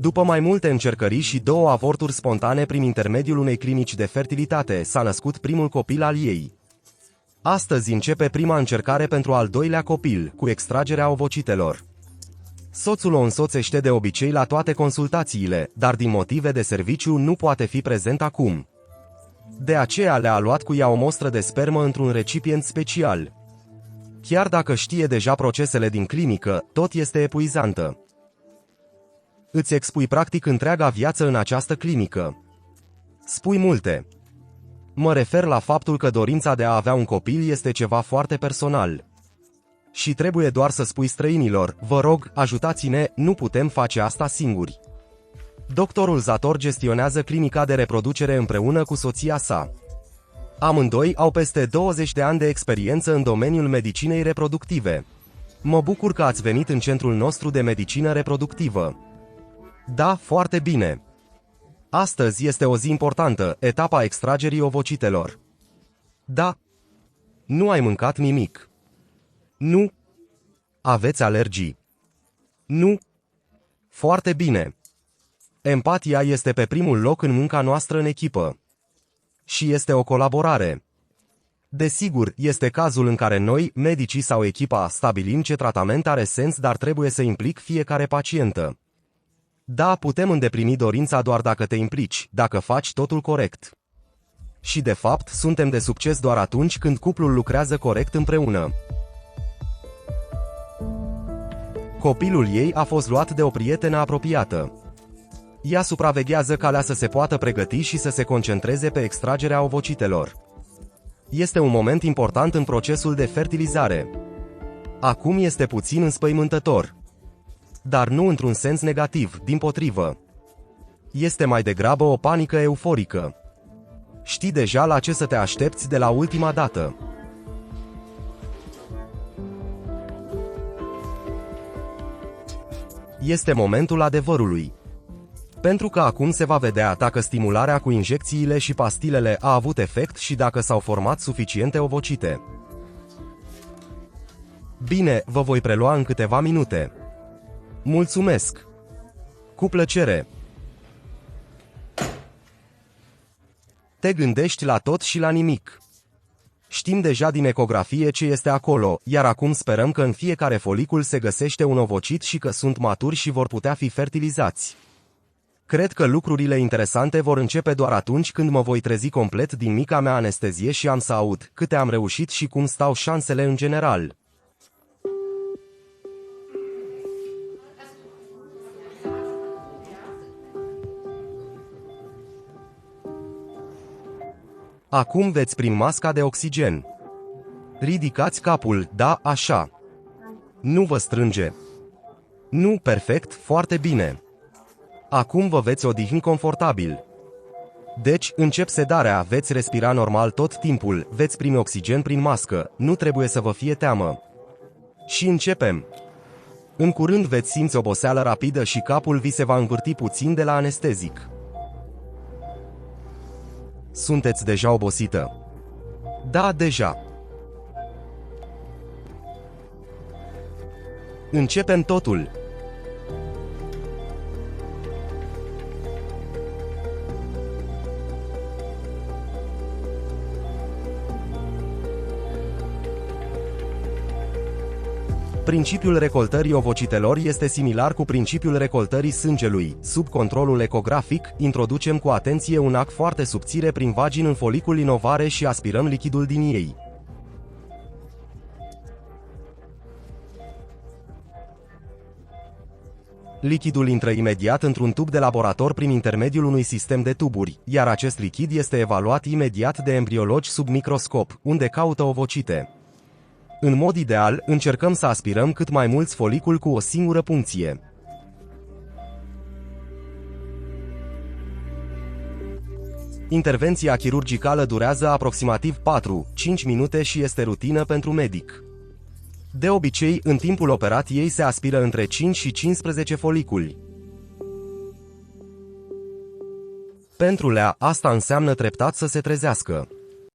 După mai multe încercări și 2 avorturi spontane prin intermediul unei clinici de fertilitate, s-a născut primul copil al ei. Astăzi începe prima încercare pentru al 2-lea copil, cu extragerea ovocitelor. Soțul o însoțește de obicei la toate consultațiile, dar din motive de serviciu nu poate fi prezent acum. De aceea le-a luat cu ea o mostră de spermă într-un recipient special. Chiar dacă știe deja procesele din clinică, tot este epuizantă. Îți expui practic întreaga viață în această clinică. Spui multe. Mă refer la faptul că dorința de a avea un copil este ceva foarte personal. Și trebuie doar să spui străinilor, vă rog, ajutați-ne, nu putem face asta singuri. Doctorul Zator gestionează clinica de reproducere împreună cu soția sa. Amândoi au peste 20 de ani de experiență în domeniul medicinei reproductive. Mă bucur că ați venit în centrul nostru de medicină reproductivă. Da, foarte bine. Astăzi este o zi importantă, etapa extragerii ovocitelor. Da. Nu ai mâncat nimic. Nu. Aveți alergii. Nu. Foarte bine. Empatia este pe primul loc în munca noastră în echipă. Și este o colaborare. Desigur, este cazul în care noi, medicii sau echipa, stabilim ce tratament are sens, dar trebuie să implic fiecare pacientă. Da, putem îndeplini dorința doar dacă te implici, dacă faci totul corect. Și de fapt, suntem de succes doar atunci când cuplul lucrează corect împreună. Copilul ei a fost luat de o prietenă apropiată. Ea supraveghează calea să se poată pregăti și să se concentreze pe extragerea ovocitelor. Este un moment important în procesul de fertilizare. Acum este puțin înspăimântător. Dar nu într-un sens negativ, dimpotrivă. Este mai degrabă o panică euforică. Știi deja la ce să te aștepți de la ultima dată. Este momentul adevărului. Pentru că acum se va vedea dacă stimularea cu injecțiile și pastilele a avut efect și dacă s-au format suficiente ovocite. Bine, vă voi prelua în câteva minute. Mulțumesc! Cu plăcere! Te gândești la tot și la nimic. Știm deja din ecografie ce este acolo, iar acum sperăm că în fiecare folicul se găsește un ovocit și că sunt maturi și vor putea fi fertilizați. Cred că lucrurile interesante vor începe doar atunci când mă voi trezi complet din mica mea anestezie și am să aud câte am reușit și cum stau șansele în general. Acum veți primi masca de oxigen. Ridicați capul, da, așa. Nu vă strânge. Nu, perfect, foarte bine. Acum vă veți odihni confortabil. Deci, încep sedarea, veți respira normal tot timpul, veți primi oxigen prin mască, nu trebuie să vă fie teamă. Și începem. În curând veți simți oboseală rapidă și capul vi se va învârti puțin de la anestezic. Sunteți deja obosită? Da, deja. Începem totul. Principiul recoltării ovocitelor este similar cu principiul recoltării sângelui. Sub controlul ecografic, introducem cu atenție un ac foarte subțire prin vagin în folicul din ovare și aspirăm lichidul din ei. Lichidul intră imediat într-un tub de laborator prin intermediul unui sistem de tuburi, iar acest lichid este evaluat imediat de embriologi sub microscop, unde caută ovocite. În mod ideal, încercăm să aspirăm cât mai mulți foliculi cu o singură puncție. Intervenția chirurgicală durează aproximativ 4-5 minute și este rutină pentru medic. De obicei, în timpul operației se aspiră între 5 și 15 foliculi. Pentru Lea, asta înseamnă treptat să se trezească.